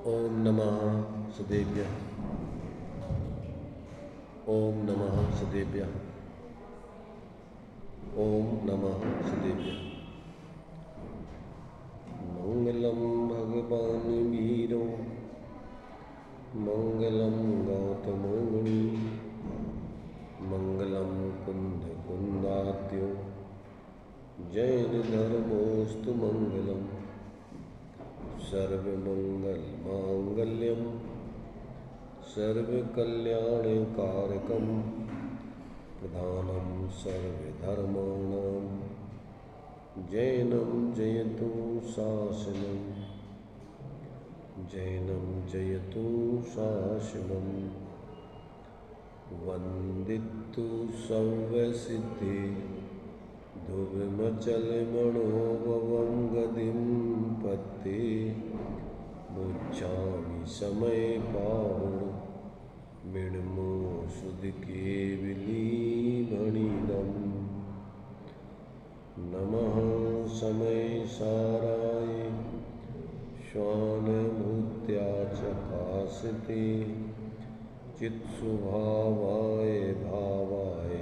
ओम नमः सदेभ्यः। ओम नमः सदेभ्यः। ओम नमः सदेभ्यः। मंगलम भगवान वीरो मंगलम गौतम मुनि मंगलम कुंद कुंदात्यो जैन धर्मोस्तु मंगलम सर्वमंगल मांगल्यम सर्वकल्याणकारकम प्रधानम सर्वधर्माणां जैनं जयतु शासनं जैनं जयतु शासनं वन्दितु सर्वसिद्धि धुविमचलमणोभवं गतिं पत्ते मुच्छामि समय पावण मृण्मो सुधकेवलीमणिनम् नमः समय साराय श्वानभूत्याचकाशते चित्स्वभावाय भावाय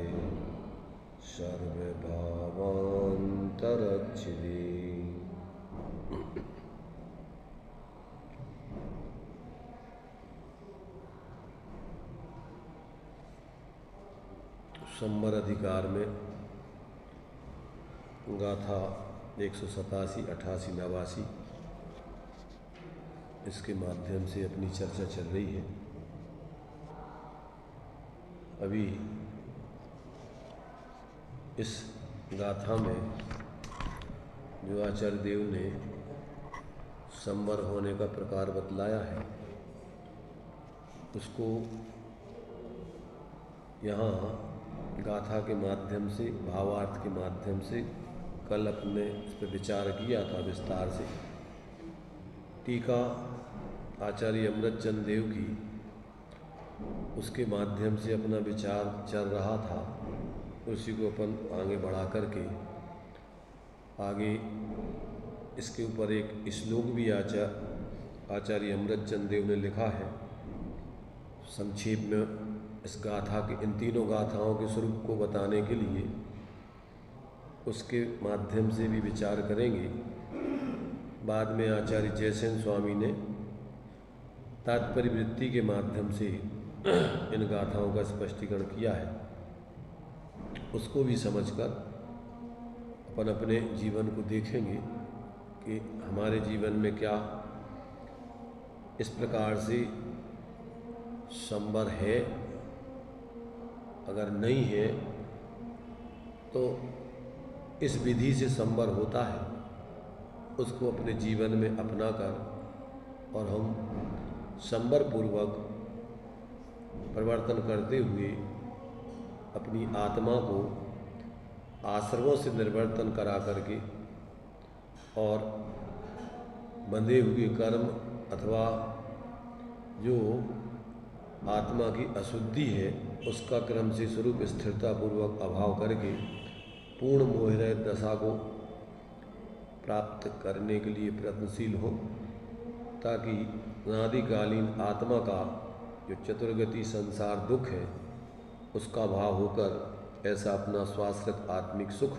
सर्वभावान्तरच्छिदे। संबर अधिकार में गाथा 187, 88, 89 इसके माध्यम से अपनी चर्चा चल रही है। अभी इस गाथा में जो आचार्य देव ने संबर होने का प्रकार बतलाया है उसको यहाँ गाथा के माध्यम से, भावार्थ के माध्यम से कल अपने इस पर विचार किया था विस्तार से। टीका आचार्य अमृतचंद देव की उसके माध्यम से अपना विचार चल रहा था, उसी को अपन आगे बढ़ा करके आगे इसके ऊपर एक श्लोक भी आचार्य अमृतचंद देव ने लिखा है। संक्षेप में इस गाथा के, इन तीनों गाथाओं के स्वरूप को बताने के लिए उसके माध्यम से भी विचार करेंगे। बाद में आचार्य जयसेन स्वामी ने तात्पर्य वृत्ति के माध्यम से इन गाथाओं का स्पष्टीकरण किया है। उसको भी समझकर अपन अपने जीवन को देखेंगे कि हमारे जीवन में क्या इस प्रकार से संबर है, अगर नहीं है तो इस विधि से संबर होता है, उसको अपने जीवन में अपना कर और हम संबर पूर्वक परिवर्तन करते हुए अपनी आत्मा को आश्रमों से निर्वर्तन करा करके और बंधे हुए कर्म अथवा जो आत्मा की अशुद्धि है उसका क्रम से स्वरूप स्थिरता पूर्वक अभाव करके पूर्ण मोहरहित दशा को प्राप्त करने के लिए प्रयत्नशील हो, ताकि अनादिकालीन आत्मा का जो चतुर्गति संसार दुख है उसका भाव होकर ऐसा अपना स्वाश्रित आत्मिक सुख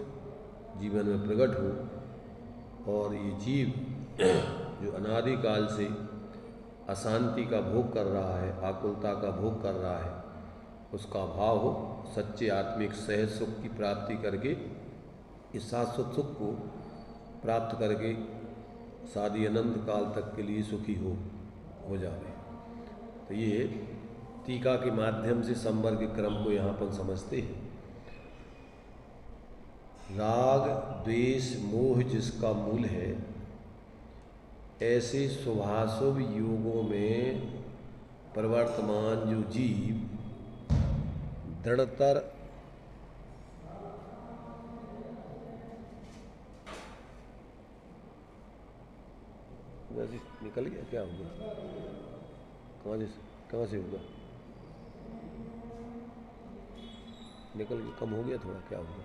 जीवन में प्रकट हो और ये जीव जो अनादिकाल से अशांति का भोग कर रहा है, आकुलता का भोग कर रहा है, उसका भाव हो, सच्चे आत्मिक सहज सुख की प्राप्ति करके इस शाश्वत सुख को प्राप्त करके सादी अनंत काल तक के लिए सुखी हो जावे। तो ये टीका के माध्यम से संबर के क्रम को यहाँ पर समझते हैं। राग द्वेष मोह जिसका मूल है, ऐसे शुभाशुभ योगों में प्रवर्तमान जो जीव दृढ़तर निकल गया, क्या होगा, कहाँ से होगा, निकल गया, कम हो गया थोड़ा, क्या होगा।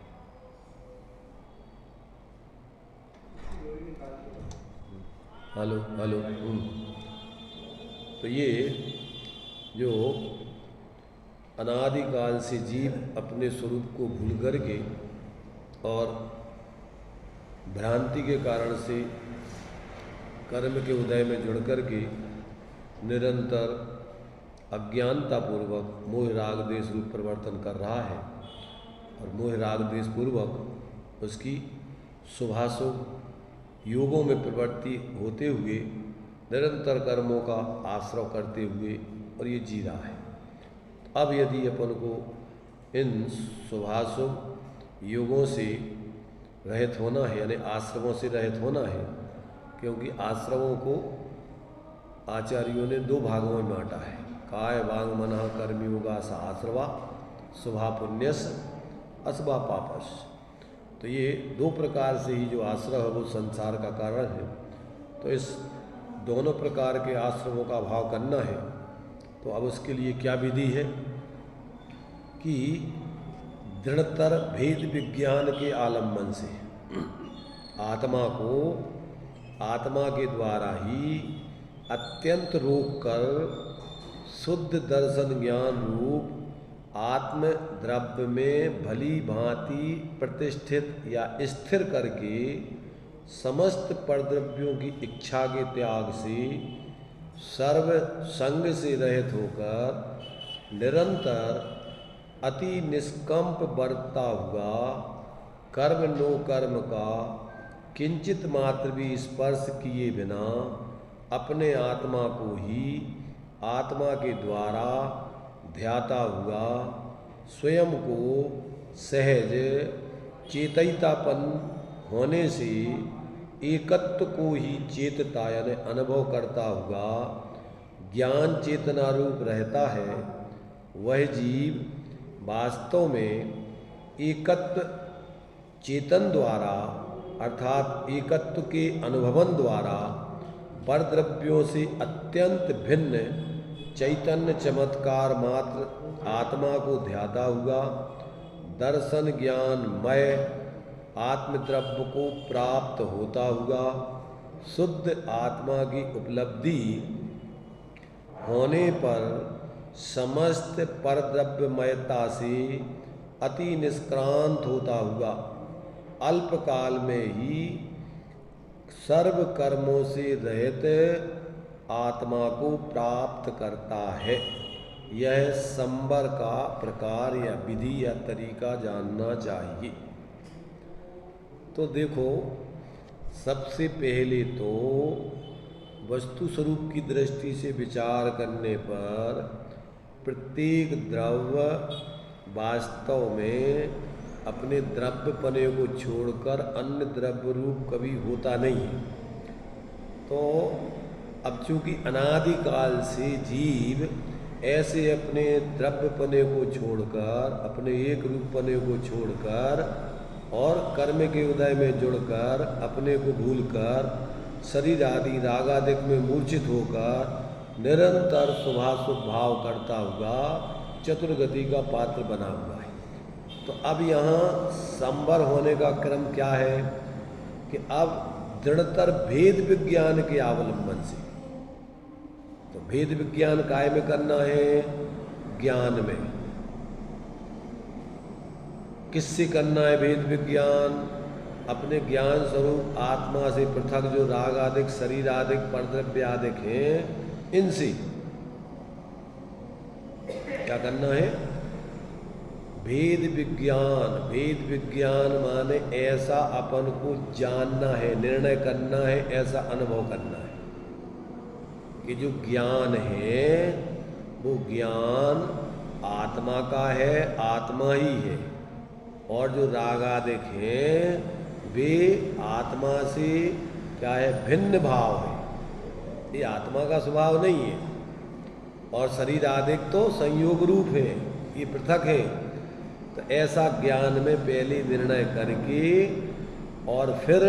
हेलो हेलो तो ये जो अनादिकाल से जीव अपने स्वरूप को भूल करके और भ्रांति के कारण से कर्म के उदय में जुड़ करके निरंतर अज्ञानतापूर्वक मोह राग द्वेष रूप परिवर्तन कर रहा है और मोह राग द्वेष पूर्वक उसकी शुभाशुभ योगों में प्रवृत्ति होते हुए निरंतर कर्मों का आश्रय करते हुए और ये जी रहा है। अब यदि अपन को इन शुभाशुभ योगों से रहित होना है, यानी आश्रमों से रहित होना है, क्योंकि आश्रमों को आचार्यों ने दो भागों में बांटा है, काय वांग मनः कर्मयोगा सा आश्रवा शुभा पुण्यस अशुभा पापस। तो ये दो प्रकार से ही जो आश्रय है वो संसार का कारण है। तो इस दोनों प्रकार के आश्रमों का भाव करना है। तो अब उसके लिए क्या विधि है कि दृढ़तर भेद विज्ञान के आलम्बन से आत्मा को आत्मा के द्वारा ही अत्यंत रोक कर शुद्ध दर्शन ज्ञान रूप आत्म द्रव्य में भली भांति प्रतिष्ठित या स्थिर करके समस्त परद्रव्यों की इच्छा के त्याग से सर्व संग से रहित होकर निरंतर अति निष्कंप बरतता हुआ कर्म नो कर्म का किंचित मात्र भी स्पर्श किए बिना अपने आत्मा को ही आत्मा के द्वारा ध्याता हुआ स्वयं को सहज चेतयितापन होने से एकत्व को ही चेतता यानी अनुभव करता हुआ ज्ञान चेतना रूप रहता है, वह जीव वास्तव में एकत्व चेतन द्वारा अर्थात एकत्व के अनुभवन द्वारा परद्रव्यों से अत्यंत भिन्न चैतन्य चमत्कार मात्र आत्मा को ध्याता हुआ दर्शन ज्ञानमय आत्मद्रव्य को प्राप्त होता हुआ शुद्ध आत्मा की उपलब्धि होने पर समस्त परद्रव्यमयता से अति निष्क्रांत होता हुआ अल्पकाल में ही सर्व कर्मों से रहित आत्मा को प्राप्त करता है। यह संवर का प्रकार या विधि या तरीका जानना चाहिए। तो देखो, सबसे पहले तो वस्तु स्वरूप की दृष्टि से विचार करने पर प्रत्येक द्रव्य वास्तव में अपने द्रव्यपने को छोड़कर अन्य द्रव्य रूप कभी होता नहीं। तो अब चूंकि अनादिकाल से जीव ऐसे अपने द्रव्यपने को छोड़कर अपने एक रूपपने को छोड़कर और कर्म के उदय में जुड़कर अपने को भूलकर शरीर आदि रागादिक में मूर्छित होकर निरंतर शुभाशुभ भाव करता हुआ चतुर्गति का पात्र बना हुआ है। तो अब यहाँ संवर होने का क्रम क्या है कि अब दृढ़तर भेद विज्ञान के अवलंबन से, तो भेद विज्ञान काय में करना है? ज्ञान में। किससे करना है भेद विज्ञान? अपने ज्ञान स्वरूप आत्मा से पृथक जो राग आदिक शरीर आदिक परद्रव्य आदिक हैं, इनसे क्या करना है? भेद विज्ञान। भेद विज्ञान माने ऐसा अपन को जानना है, निर्णय करना है, ऐसा अनुभव करना है कि जो ज्ञान है वो ज्ञान आत्मा का है, आत्मा ही है, और जो रागादिक हैं वे आत्मा से क्या है? भिन्न भाव है। ये आत्मा का स्वभाव नहीं है। और शरीर आदिक तो संयोग रूप है, ये पृथक है। तो ऐसा ज्ञान में पहले निर्णय करके और फिर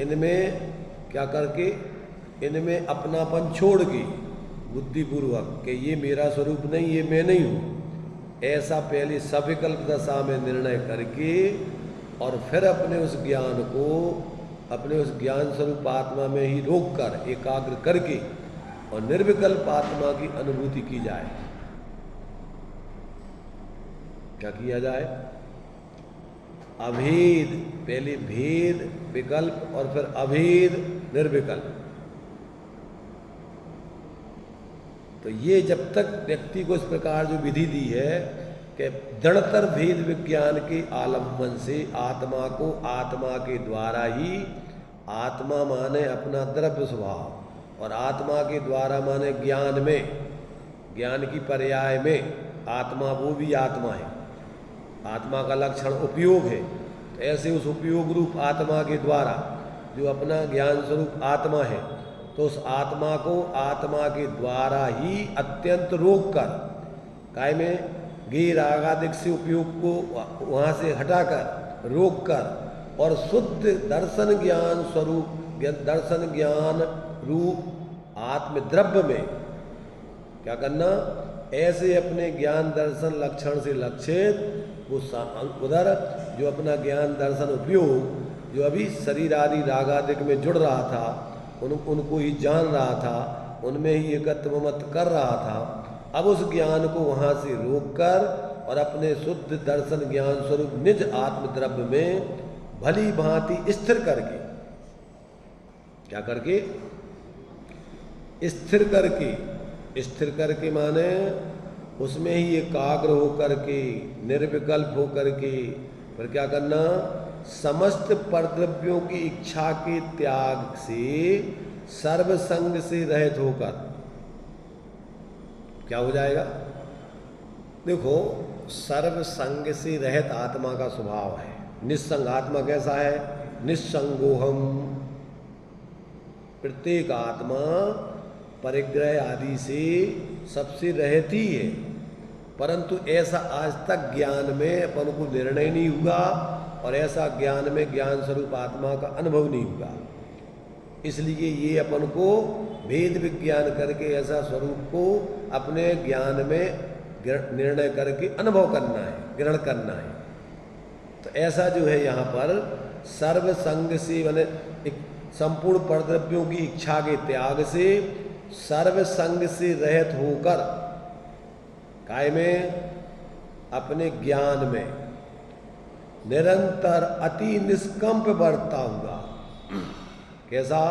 इनमें क्या करके, इनमें अपनापन छोड़ के बुद्धिपूर्वक कि ये मेरा स्वरूप नहीं, ये मैं नहीं हूँ, ऐसा पहले सविकल्प दशा में निर्णय करके और फिर अपने उस ज्ञान को अपने उस ज्ञान स्वरूप आत्मा में ही रोक कर एकाग्र करके और निर्विकल्प आत्मा की अनुभूति की जाए। क्या किया जाए? अभेद, पहले भेद विकल्प और फिर अभेद निर्विकल्प। तो ये जब तक व्यक्ति को इस प्रकार जो विधि दी है कि दृढ़तर भेद विज्ञान के आलम्बन से आत्मा को आत्मा के द्वारा ही, आत्मा माने अपना द्रव्य स्वभाव और आत्मा के द्वारा माने ज्ञान में, ज्ञान की पर्याय में आत्मा, वो भी आत्मा है। आत्मा का लक्षण उपयोग है, तो ऐसे उस उपयोग रूप आत्मा के द्वारा जो अपना ज्ञान स्वरूप आत्मा है, तो उस आत्मा को आत्मा के द्वारा ही अत्यंत रोक कर, काय में गे रागादिक से उपयोग को वहाँ से हटाकर रोक कर और शुद्ध दर्शन ज्ञान स्वरूप, दर्शन ज्ञान रूप आत्मद्रव्य में क्या करना? ऐसे अपने ज्ञान दर्शन लक्षण से लक्षित वो उधर जो अपना ज्ञान दर्शन उपयोग जो अभी शरीर आदि रागादिक में जुड़ रहा था, उनको ही जान रहा था, उनमें ही एकत्व मत कर रहा था, अब उस ज्ञान को वहाँ से रोककर और अपने शुद्ध दर्शन ज्ञान स्वरूप निज आत्मद्रव्य में भली भांति स्थिर करके, क्या करके? स्थिर करके, स्थिर करके माने उसमें ही एकाग्र होकर के, निर्विकल्प होकर के, फिर क्या करना? समस्त परद्रव्यों की इच्छा के त्याग से सर्व संग से रहित होकर क्या हो जाएगा? देखो, सर्व संग से रहित आत्मा का स्वभाव है। निस्संग आत्मा कैसा है? निस्संगोहम। प्रत्येक आत्मा परिग्रह आदि से सबसे रहित ही है, परंतु ऐसा आज तक ज्ञान में अपन को निर्णय नहीं हुआ और ऐसा ज्ञान में ज्ञान स्वरूप आत्मा का अनुभव नहीं हुआ। इसलिए ये अपन को भेद विज्ञान करके ऐसा स्वरूप को अपने ज्ञान में निर्णय करके अनुभव करना है, ग्रहण करना है। तो ऐसा जो है यहाँ पर सर्व संग से माने संपूर्ण परद्रव्यों की इच्छा के त्याग से सर्व संग से रहित होकर काय में अपने ज्ञान में निरंतर अति निष्कंप बढ़ता हुआ, कैसा?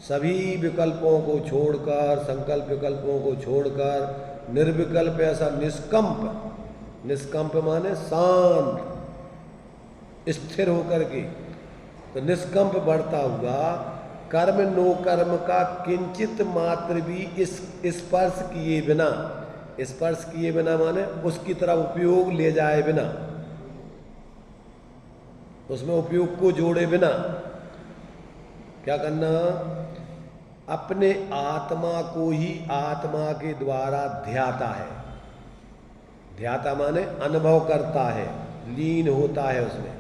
सभी विकल्पों को छोड़कर, संकल्प विकल्पों को छोड़कर निर्विकल्प ऐसा निष्कंप, निष्कंप माने शांत, स्थिर होकर के, तो निष्कंप बढ़ता हुआ कर्म नो कर्म का किंचित मात्र भी इस स्पर्श किए बिना, स्पर्श किए बिना माने उसकी तरफ उपयोग ले जाए बिना, उसमें उपयोग को जोड़े बिना क्या करना? अपने आत्मा को ही आत्मा के द्वारा ध्याता है। ध्याता माने अनुभव करता है, लीन होता है उसमें।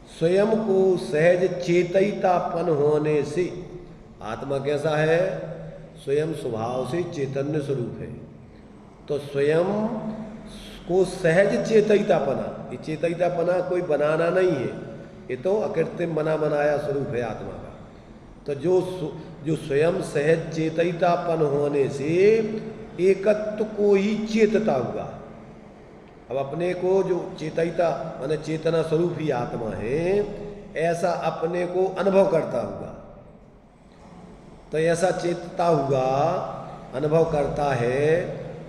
स्वयं को सहज चेतयितापन होने से, आत्मा कैसा है? स्वयं स्वभाव से चैतन्य स्वरूप है, तो स्वयं को सहज चेतयितापना, ये चेतयितापना कोई बनाना नहीं है, ये तो अकृत्रिम बना बनाया स्वरूप है आत्मा का। तो जो स्वयं सहज चेतयितापन होने से एकत्व को ही चेतता हुआ, अब अपने को जो चेतयिता माने चेतना स्वरूप ही आत्मा है, ऐसा अपने को अनुभव करता हुआ, तो ऐसा चेतता हुआ अनुभव करता है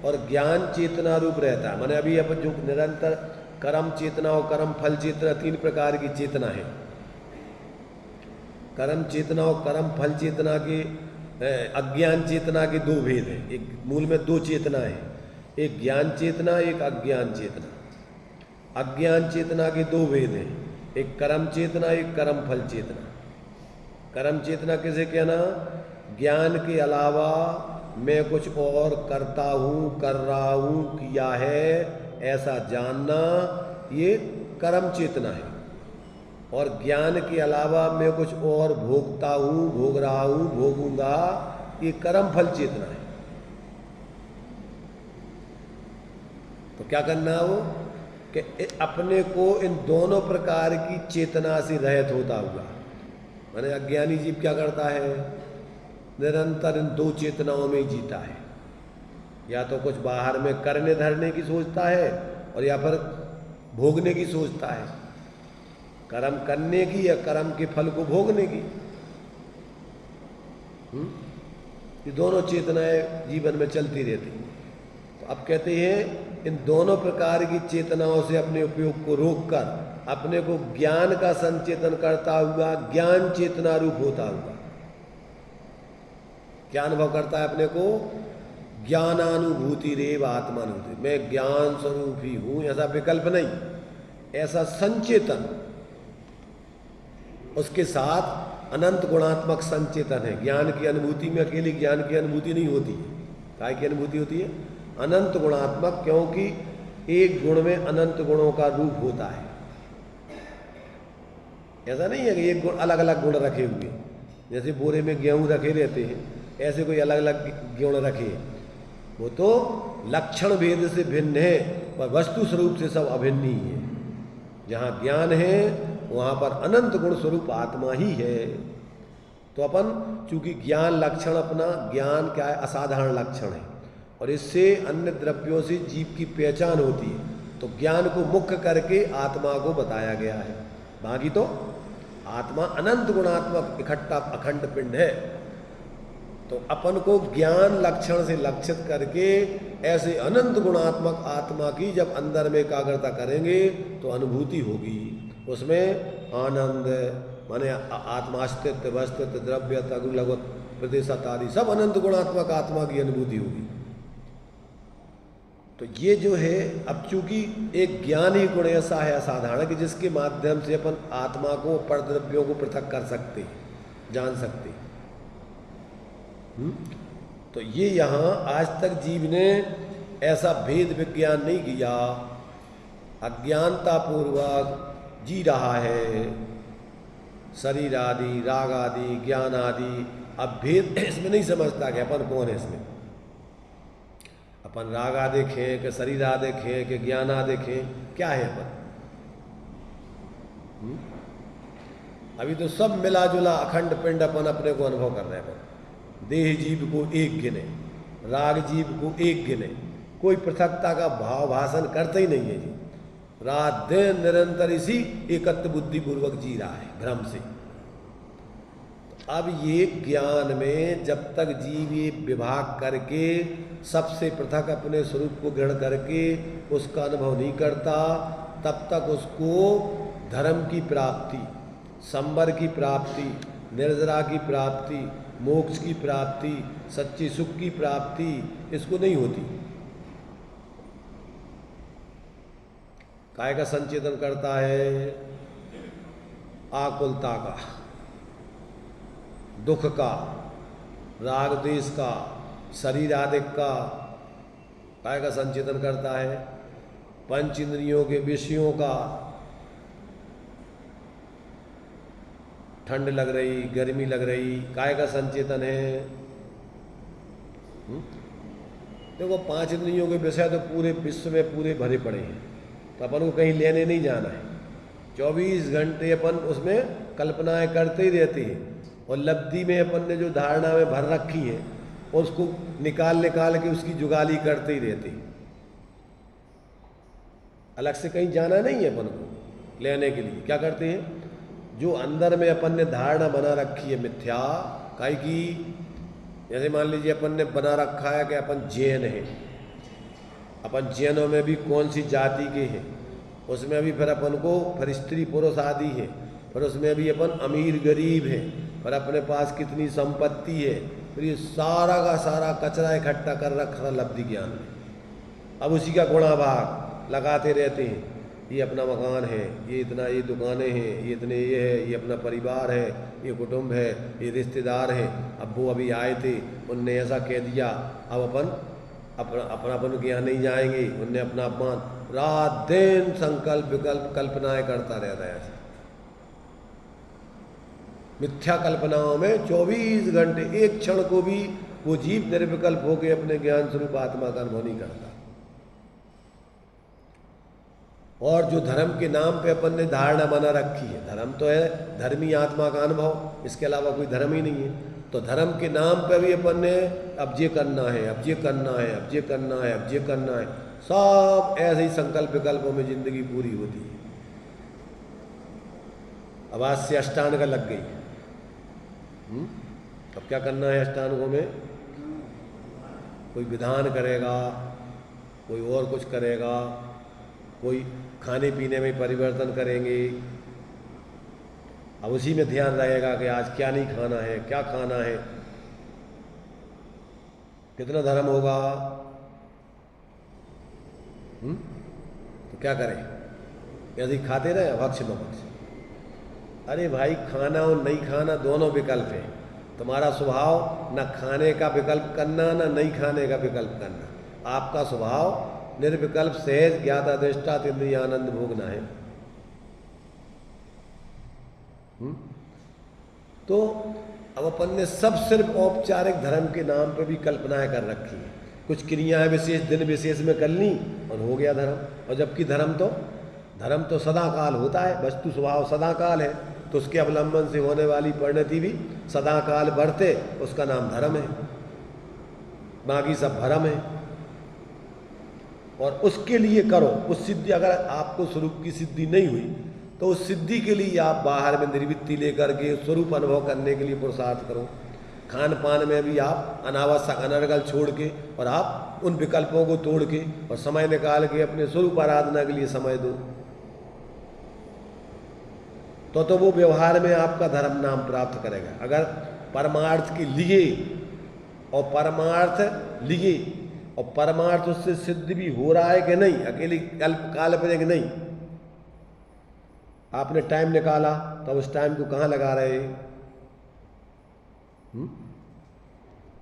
और ज्ञान चेतना रूप रहता है। माने अभी अपन जो निरंतर कर्म चेतना और कर्म फल चेतना, तीन प्रकार की चेतना है। कर्म चेतना और कर्म फल चेतना के अज्ञान चेतना के दो भेद हैं। एक मूल में दो चेतना है, एक ज्ञान चेतना, एक अज्ञान चेतना। अज्ञान चेतना के दो भेद हैं, एक कर्म चेतना, एक कर्म फल चेतना। कर्म चेतना किसे कहना? ज्ञान के अलावा मैं कुछ और करता हूँ, कर रहा हूँ, किया है, ऐसा जानना, ये कर्म चेतना है। और ज्ञान के अलावा मैं कुछ और भोगता हूँ, भोग रहा हूँ, भोगूंगा, ये कर्म फल चेतना है। तो क्या करना है वो कि अपने को इन दोनों प्रकार की चेतना से रहित होता हुआ। माने अज्ञानी जीव क्या करता है? निरंतर इन दो चेतनाओं में ही जीता है। या तो कुछ बाहर में करने धरने की सोचता है और या फिर भोगने की सोचता है, कर्म करने की या कर्म के फल को भोगने की। ये दोनों चेतनाएं जीवन में चलती रहती हैं। तो अब कहते हैं इन दोनों प्रकार की चेतनाओं से अपने उपयोग को रोककर अपने को ज्ञान का संचेतन करता हुआ ज्ञान चेतना रूप होता हुआ क्या अनुभव करता है अपने को? ज्ञानानुभूति रेव आत्मानुभूति, मैं ज्ञान स्वरूप ही हूं, ऐसा विकल्प नहीं, ऐसा संचेतन। उसके साथ अनंत गुणात्मक संचेतन है। ज्ञान की अनुभूति में अकेले ज्ञान की अनुभूति नहीं होती है। काय की अनुभूति होती है? अनंत गुणात्मक, क्योंकि एक गुण में अनंत गुणों का रूप होता है। ऐसा नहीं है कि एक गुण अलग अलग गुण रखे हुए, जैसे बोरे में गेहूं रखे रहते हैं, ऐसे कोई अलग अलग गुण रखे। वो तो लक्षण भेद से भिन्न है, पर वस्तु स्वरूप से सब अभिन्न ही है। जहाँ ज्ञान है वहाँ पर अनंत गुण स्वरूप आत्मा ही है। तो अपन चूंकि ज्ञान लक्षण, अपना ज्ञान क्या है? असाधारण लक्षण है, और इससे अन्य द्रव्यों से जीव की पहचान होती है। तो ज्ञान को मुख्य करके आत्मा को बताया गया है। बाकी तो आत्मा अनंत गुणात्मक इकट्ठा अखंड पिंड है। तो अपन को ज्ञान लक्षण से लक्षित करके ऐसे अनंत गुणात्मक आत्मा की जब अंदर में एकाग्रता करेंगे तो अनुभूति होगी। उसमें आनंद माने आत्मास्तित्व, अस्तित्व, द्रव्य, तगु, लघु, प्रदेशत आदि सब अनंत गुणात्मक आत्मा की अनुभूति होगी। तो ये जो है, अब चूंकि एक ज्ञान ही गुण ऐसा है असाधारण कि जिसके माध्यम से अपन आत्मा को, पर द्रव्यों को पृथक कर सकते, जान सकते। तो ये यहाँ आज तक जीव ने ऐसा भेद विज्ञान नहीं किया, अज्ञानता पूर्वक जी रहा है। शरीर आदि, राग आदि, ज्ञान आदि, अब भेद इसमें नहीं समझता कि अपन कौन है। इसमें अपन राग आ देखें कि शरीर आ देखें कि ज्ञान आ देखें, क्या है अपन? अभी तो सब मिला जुला अखंड पिंड अपन अपने को अनुभव कर रहे हैं। अपन देह जीव को एक गिने, राग जीव को एक गिने, कोई पृथकता का भाव भाषण करते ही नहीं है जी। रात दिन निरंतर इसी एकत्व बुद्धि पूर्वक जी रहा है भ्रम से। तो अब ये ज्ञान में जब तक जीव ये विभाग करके सबसे पृथक अपने स्वरूप को ग्रहण करके उसका अनुभव नहीं करता, तब तक उसको धर्म की प्राप्ति, संवर की प्राप्ति, निर्जरा की प्राप्ति, मोक्ष की प्राप्ति, सच्ची सुख की प्राप्ति इसको नहीं होती। काय का संचेतन करता है? आकुलता का, दुख का, राग द्वेष का, शरीर आदि का। काय का संचेतन करता है? पंच इंद्रियों के विषयों का, ठंड लग रही, गर्मी लग रही, काय का संचेतन है? देखो, पांच इंद्रियों के विषय तो पूरे विश्व में पूरे भरे पड़े हैं, तो अपन को कहीं लेने नहीं जाना है। 24 घंटे अपन उसमें कल्पनाएं करते ही रहते हैं, और लब्धि में अपन ने जो धारणा में भर रखी है उसको निकाल के उसकी जुगाली करते ही रहते हैं। अलग से कहीं जाना नहीं है अपन को लेने के लिए। क्या करते हैं? जो अंदर में अपन ने धारणा बना रखी है मिथ्या, काहे की, जैसे मान लीजिए अपन ने बना रखा है कि अपन जैन है, अपन जैनों में भी कौन सी जाति के हैं, उसमें भी फिर अपन को फिर स्त्री पुरुष आदि है, फिर उसमें भी अपन अमीर गरीब है, फिर अपने पास कितनी संपत्ति है, फिर ये सारा का सारा कचरा इकट्ठा कर रखा लब्धि ज्ञान में। अब उसी का गुणाभाग लगाते रहते हैं, ये अपना मकान है, ये इतना, ये दुकानें हैं, ये इतने, ये है, ये अपना परिवार है, ये कुटुंब है, ये रिश्तेदार हैं, अब वो अभी आए थे, उनने ऐसा कह दिया, अब अपन अपन के यहाँ नहीं जाएंगे, उनने अपना अपमान, रात दिन संकल्प विकल्प कल्पनाएं करता रहता है। ऐसे मिथ्या कल्पनाओं में 24 घंटे, एक क्षण को भी वो जीव निर्विकल्प होकर अपने ज्ञान स्वरूप आत्मा का अनुभव नहीं करता। और जो धर्म के नाम पे अपन ने धारणा बना रखी है, धर्म तो है धर्मी आत्मा का अनुभव, इसके अलावा कोई धर्म ही नहीं है। तो धर्म के नाम पे भी अपन ने अब ये करना है, अब ये करना है, अब ये करना है, अब ये करना है, सब ऐसे ही संकल्प विकल्पों में जिंदगी पूरी होती है। अब आज से अष्टांग लग गई। अब क्या करना है अष्टांगों में? कोई विधान करेगा, कोई और कुछ करेगा, कोई खाने पीने में परिवर्तन करेंगे। अब उसी में ध्यान रहेगा कि आज क्या नहीं खाना है, क्या खाना है। कितना धर्म होगा? तो क्या करें? ऐसे ही खाते रहे भक्ष भक्ष। अरे भाई, खाना और नहीं खाना दोनों विकल्प है। तुम्हारा स्वभाव न खाने का विकल्प करना, न नहीं खाने का विकल्प करना। आपका स्वभाव निर्विकल्प सहज ज्ञाता दृष्टा इंद्रिय आनंद भोगना है। तो अब अपन ने सब सिर्फ औपचारिक धर्म के नाम पे भी कल्पनाएं कर रखी है। कुछ क्रियाएं विशेष दिन विशेष में कर ली और हो गया धर्म। और जबकि धर्म तो सदा काल होता है। वस्तु स्वभाव सदा काल है, तो उसके अवलंबन से होने वाली परिणति भी सदा काल बढ़ते, उसका नाम धर्म है। बाकी सब भरम है। और उसके लिए करो उस सिद्धि, अगर आपको स्वरूप की सिद्धि नहीं हुई तो उस सिद्धि के लिए आप बाहर में निर्वृत्ति लेकर के स्वरूप अनुभव करने के लिए पुरुषार्थ करो। खान पान में भी आप अनावश्यक अनर्गल छोड़ के और आप उन विकल्पों को तोड़ के और समय निकाल के अपने स्वरूप आराधना के लिए समय दो, तो वो व्यवहार में आपका धर्म नाम प्राप्त करेगा। अगर परमार्थ के लिए और परमार्थ उससे सिद्ध भी हो रहा है कि नहीं, अकेली काल्पनिक नहीं। आपने टाइम निकाला तो उस टाइम को कहाँ लगा रहे?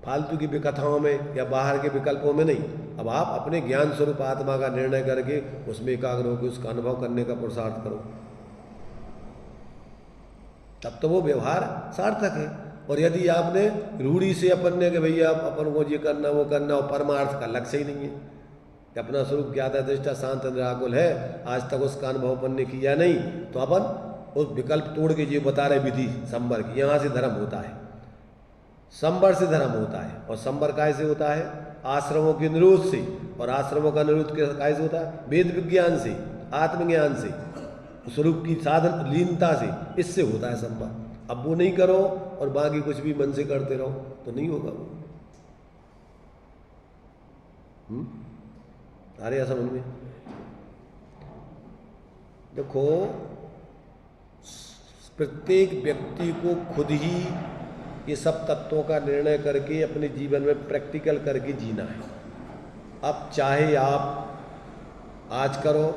फालतू की कथाओं में या बाहर के विकल्पों में नहीं। अब आप अपने ज्ञान स्वरूप आत्मा का निर्णय करके उसमें एकाग्र होकर उसका अनुभव करने का पुरुषार्थ करो, तब तो वो व्यवहार सार्थक है। और यदि आपने रूढ़ी से अपन ने कि भैया अपन को ये करना वो करना, और परमार्थ का लक्ष्य ही नहीं है कि अपना स्वरूप ज्ञाता दृष्टा शांत निराकुल है, आज तक उसका अनुभव अपन ने किया नहीं, तो अपन उस विकल्प तोड़ के जो बता रहे विधि संवर की, यहाँ से धर्म होता है, संवर से धर्म होता है। और संवर कैसे होता है? आश्रमों के निरोध से। और आश्रमों का निरोध कैसे होता है? वेद विज्ञान से, आत्मज्ञान से, स्वरूप की साधन लीनता से, इससे होता है संवर। अब वो नहीं करो और बाकी कुछ भी मन से करते रहो तो नहीं होगा वो। आ रही है समझ में? देखो, प्रत्येक व्यक्ति को खुद ही ये सब तत्वों का निर्णय करके अपने जीवन में प्रैक्टिकल करके जीना है। अब चाहे आप आज करो,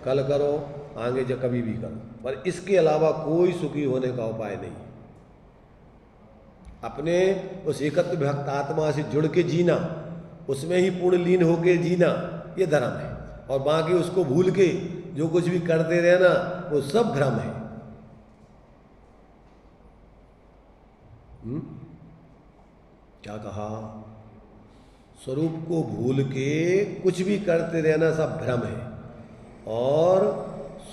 कल करो, आगे जो कभी भी करो, पर इसके अलावा कोई सुखी होने का उपाय नहीं। अपने उस एकत्व भक्त आत्मा से जुड़ के जीना, उसमें ही पूर्ण लीन होके जीना, ये धर्म है। और बाकी उसको भूल के जो कुछ भी करते रहना, वो सब भ्रम है। क्या कहा? स्वरूप को भूल के कुछ भी करते रहना सब भ्रम है। और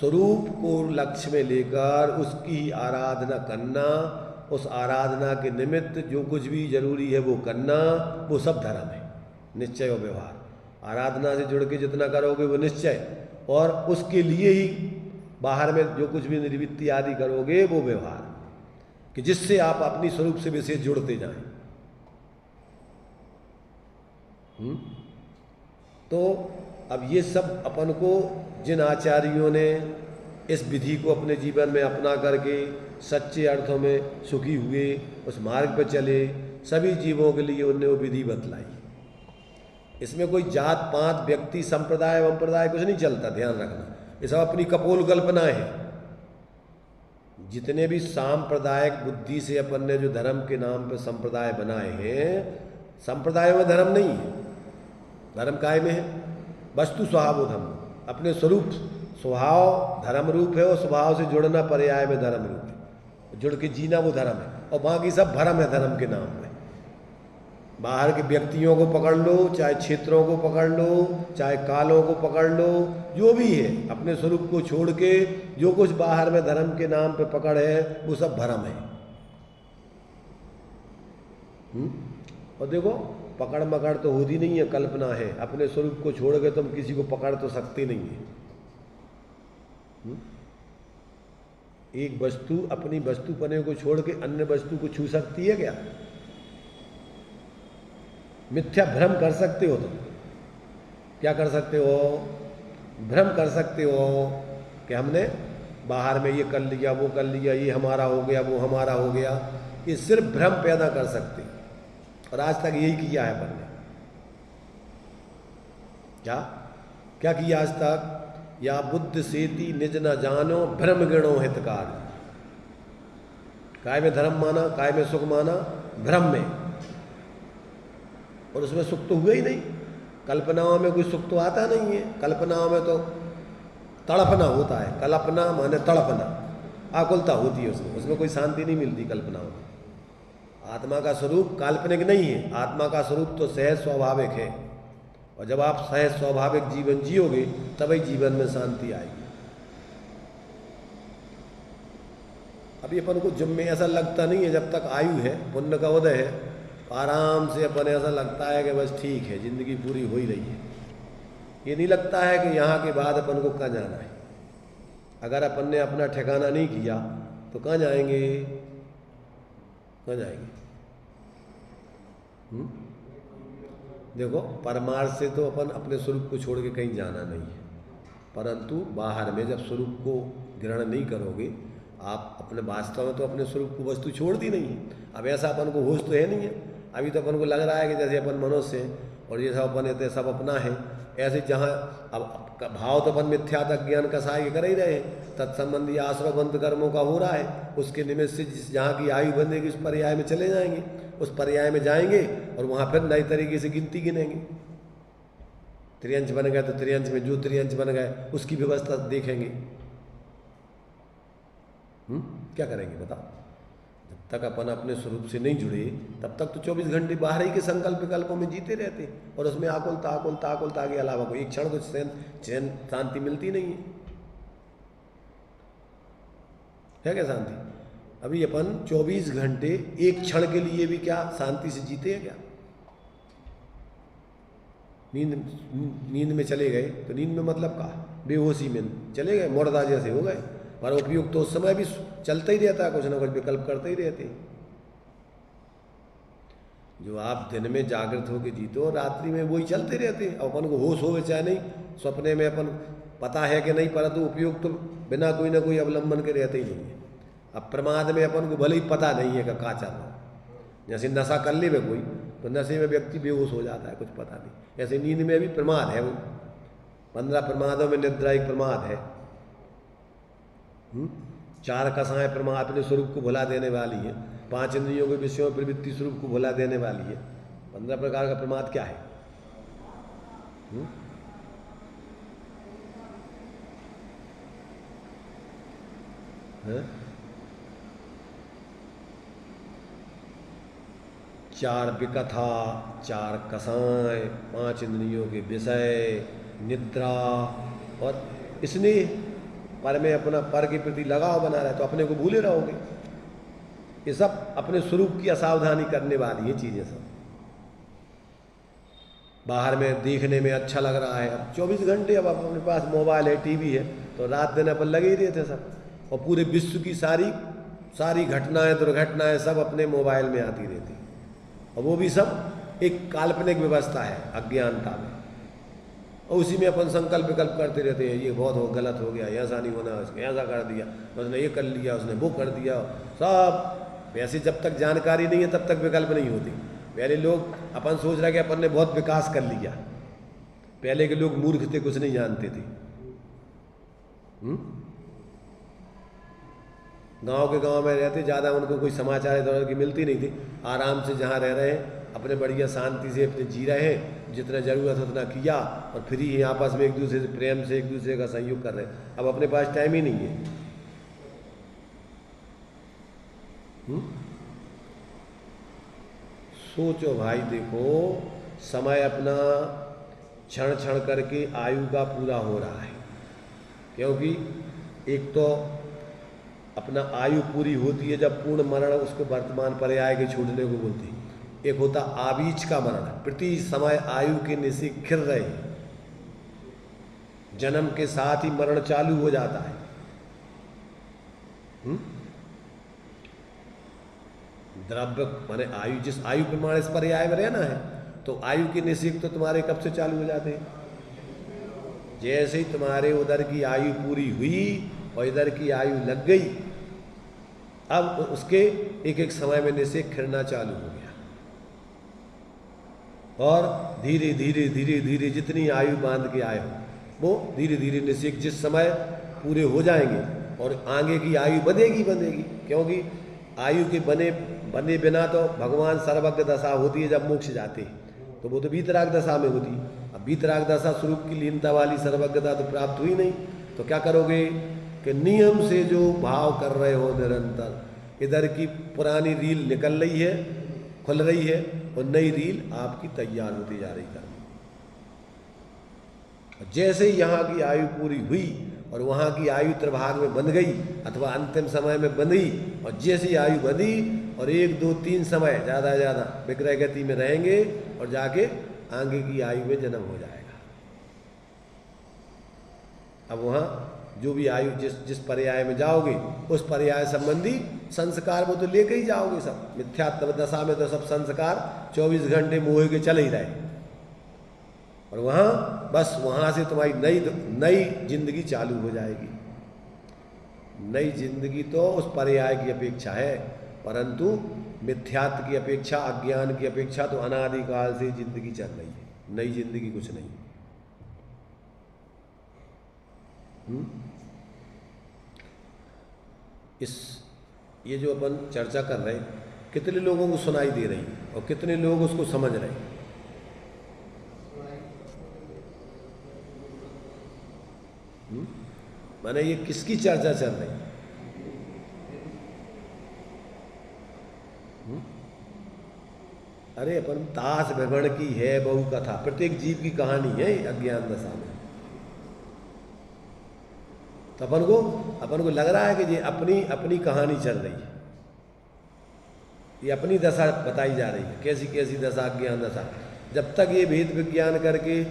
स्वरूप को लक्ष्य में लेकर उसकी आराधना करना, उस आराधना के निमित्त जो कुछ भी जरूरी है वो करना, वो सब धर्म है। निश्चय और व्यवहार, आराधना से जुड़ के जितना करोगे वो निश्चय, और उसके लिए ही बाहर में जो कुछ भी निर्वृत्ति आदि करोगे वो व्यवहार, कि जिससे आप अपनी स्वरूप से विशेष जुड़ते जाएं। तो अब ये सब अपन को जिन आचार्यों ने इस विधि को अपने जीवन में अपना करके सच्चे अर्थों में सुखी हुए, उस मार्ग पर चले, सभी जीवों के लिए उन्होंने वो विधि बतलाई। इसमें कोई जात पात व्यक्ति संप्रदाय वंप्रदाय कुछ नहीं चलता, ध्यान रखना। ये सब अपनी कपोल कल्पनाएं हैं। जितने भी सांप्रदायिक बुद्धि से अपन ने जो धर्म के नाम पर संप्रदाय बनाए हैं, संप्रदायों में धर्म नहीं है। धर्म काय में है? वस्तु स्वभाव धर्म, अपने स्वरूप स्वभाव धर्म रूप है, और स्वभाव से जुड़ना पर्याय में धर्म रूप है। जुड़ के जीना वो धर्म है, और बाकी सब भरम है धर्म के नाम में। बाहर के व्यक्तियों को पकड़ लो, चाहे क्षेत्रों को पकड़ लो, चाहे कालों को पकड़ लो, जो भी है, अपने स्वरूप को छोड़ के जो कुछ बाहर में धर्म के नाम पे पकड़ है वो सब भरम है। और देखो पकड़ मकड़ तो होती नहीं है, कल्पना है। अपने स्वरूप को छोड़ के तुम किसी को पकड़ तो सकते नहीं है। एक वस्तु अपनी वस्तुपने को छोड़ के अन्य वस्तु को छू सकती है क्या? मिथ्या भ्रम कर सकते हो तुम। क्या कर सकते हो? भ्रम कर सकते हो कि हमने बाहर में ये कर लिया, वो कर लिया, ये हमारा हो गया, वो हमारा हो गया। ये सिर्फ भ्रम पैदा कर सकते, और आज तक यही किया है अपन ने। क्या क्या किया आज तक? या बुद्ध सेती निज न जानो भ्रम गिणो हितकार। काय में धर्म माना, काय में सुख माना? भ्रम में। और उसमें सुख तो हुआ ही नहीं। कल्पनाओं में कोई सुख तो आता नहीं है। कल्पनाओं में तो तड़पना होता है। कल्पना माने तड़पना, आकुलता होती है उसमें। उसमें कोई शांति नहीं मिलती कल्पनाओं में। आत्मा का स्वरूप काल्पनिक नहीं है। आत्मा का स्वरूप तो सहज स्वाभाविक है। और जब आप सहज स्वाभाविक जीवन जियोगे तभी जीवन में शांति आएगी। अभी अपन को जब में ऐसा लगता नहीं है, जब तक आयु है, पुण्य का उदय है, आराम से अपन ऐसा लगता है कि बस ठीक है, जिंदगी पूरी हो ही रही है। ये नहीं लगता है कि यहाँ के बाद अपन को कहाँ जाना है। अगर अपन ने अपना ठिकाना नहीं किया तो कहाँ जाएंगे? कहाँ जाएंगे? देखो, परमार्थ से तो अपन अपने स्वरूप को छोड़ के कहीं जाना नहीं है, परंतु बाहर में जब स्वरूप को ग्रहण नहीं करोगे, आप अपने वास्तव में तो अपने स्वरूप को वस्तु छोड़ दी नहीं है। अब ऐसा अपन को होश तो है नहीं है। अभी तो अपन को लग रहा है कि जैसे अपन मनुष्य है और ये सब अपन है सब अपना है। ऐसे जहाँ अब भाव तो अपन मिथ्यात्व ज्ञान का सहाय कर ही रहे हैं। तत्संबंधी आश्रय बंध कर्मों का हो रहा है। उसके निमित्त से जहाँ की आयु बंधेगी उस पर्याय में चले जाएंगे, उस पर्याय में जाएंगे और वहाँ फिर नई तरीके से गिनती गिनेंगे। त्रियंश बन गए तो त्रियंश में जो त्रियंश बन गए उसकी व्यवस्था देखेंगे। क्या करेंगे बताओ? जब तक अपन अपने स्वरूप से नहीं जुड़े तब तक तो 24 घंटे बाहर ही के संकल्प विकल्पों में जीते रहते और उसमें आकुलता आकुलता आकुलता के अलावा कोई एक क्षण को चैन शांति मिलती नहीं है क्या शांति? अभी अपन 24 घंटे एक क्षण के लिए भी क्या शांति से जीते हैं क्या? नींद में चले गए तो नींद में मतलब का बेहोशी में चले गए, मुर्दा जैसे हो गए। पर उपयुक्त तो उस समय भी चलता ही रहता है, कुछ ना कुछ विकल्प करते ही रहते। जो आप दिन में जागृत होकर जीतो रात्रि में वही चलते रहते। अपन को होश हो चाहे नहीं, सपने में अपन पता है कि नहीं, परंतु उपयुक्त तो बिना कोई ना कोई अवलंबन के रहते ही नहीं है। अब प्रमाद में अपन को भले ही पता नहीं है कि कहाँ चल रहा। जैसे नशा कर ले कोई तो नशे में व्यक्ति बेहोश हो जाता है, कुछ पता नहीं। ऐसे नींद में भी प्रमाद है। वो 15 प्रमादों में निद्रा एक प्रमाद है। 4 कसाएं प्रमाद अपने स्वरूप को भुला देने वाली है। 5 इंद्रियों के विषयों में प्रवृत्ति स्वरूप को भुला देने वाली है। 15 प्रकार का प्रमाद क्या है? है? 4 विकथा, 4 कसाएं, 5 इंद्रियों के विषय, निद्रा और इसने पर में अपना पर के प्रति लगाव बना रहा है तो अपने को भूले रहोगे। ये सब अपने स्वरूप की असावधानी करने वाली ये चीज़ें सब। बाहर में देखने में अच्छा लग रहा है, अब 24 घंटे अब अपने पास मोबाइल है, टीवी है, तो रात दिन अपन लगे ही रहते सब। और पूरे विश्व की सारी घटनाएं दुर्घटनाएं सब अपने मोबाइल में आती रहती, और वो भी सब एक काल्पनिक व्यवस्था है अज्ञानता में। और उसी में अपन संकल्प विकल्प करते रहते हैं, ये बहुत गलत हो गया, ऐसा नहीं होना, उसने ऐसा कर दिया, उसने ये कर लिया, उसने वो कर दिया। सब वैसे जब तक जानकारी नहीं है तब तक विकल्प नहीं होती। पहले लोग अपन सोच रहे कि अपन ने बहुत विकास कर लिया। पहले के लोग मूर्ख थे, कुछ नहीं जानते थे। गांव के गांव में रहते, ज़्यादा उनको कोई समाचार इधर की मिलती नहीं थी। आराम से जहाँ रह रहे हैं अपने बढ़िया शांति से अपने जी रहे हैं, जितना ज़रूरत है उतना किया, और फ्री ही आपस में एक दूसरे से प्रेम से एक दूसरे का सहयोग कर रहे हैं। अब अपने पास टाइम ही नहीं है। सोचो भाई, देखो समय अपना क्षण क्षण करके आयु का पूरा हो रहा है। क्योंकि एक तो अपना आयु पूरी होती है जब पूर्ण मरण उसको वर्तमान पर्याय के छूटने को बोलती है। एक होता आबीच का मरण, प्रति समय आयु के निशी खिर रहे, जन्म के साथ ही मरण चालू हो जाता है। द्रव्य माने आयु, जिस आयु प्रमाण इस पर्याय में रहना है, तो आयु के निषेध तो तुम्हारे कब से चालू हो जाते हैं? जैसे ही तुम्हारे उधर की आयु पूरी हुई और इधर की आयु लग गई, अब उसके एक एक समय में निषेध खिरना चालू हो गया, और धीरे धीरे धीरे धीरे जितनी आयु बांध के आए हो वो धीरे धीरे निषेध जिस समय पूरे हो जाएंगे और आगे की आयु बंधेगी, क्योंकि आयु के बने बिना तो भगवान सर्वज्ञ दशा होती है जब मोक्ष जाते हैं, तो वो तो वीतराग दशा में होती। अब वीतराग दशा स्वरूप की लीनता वाली सर्वज्ञता तो प्राप्त हुई नहीं, तो क्या करोगे कि नियम से जो भाव कर रहे हो निरंतर, इधर की पुरानी रील निकल रही है, खुल रही है, और नई रील आपकी तैयार होती जा रही है। जैसे ही यहाँ की आयु पूरी हुई और वहाँ की आयु त्रिभाग में बंध गई अथवा अंतिम समय में बंधी, और जैसे ही आयु बंधी और 1 2 3 समय ज़्यादा ज़्यादा विक्रय गति में रहेंगे और जाके आगे की आयु में जन्म हो जाएगा। अब वहाँ जो भी आयु जिस पर्याय में जाओगे उस पर्याय संबंधी संस्कार वो तो लेके ही जाओगे सब। मिथ्यात्व दशा में तो सब संस्कार 24 घंटे मोह के चले ही रहे, और वहाँ बस वहाँ से तुम्हारी नई जिंदगी चालू हो जाएगी। नई जिंदगी तो उस पर्याय की अपेक्षा है, परंतु मिथ्यात्व की अपेक्षा, अज्ञान की अपेक्षा तो अनादिकाल से जिंदगी चल रही है, नई जिंदगी कुछ नहीं। ये जो अपन चर्चा कर रहे हैं, कितने लोगों को सुनाई दे रही और कितने लोग उसको समझ रहे हैं? माने ये किसकी चर्चा चल रही? अरे अपन ताश भगण की है बहु कथा, प्रत्येक जीव की कहानी है अज्ञान दशा में। तो अपन को लग रहा है कि ये अपनी कहानी चल रही है, ये अपनी दशा बताई जा रही है, कैसी कैसी दशा, अज्ञान दशा। जब तक ये भेद विज्ञान करके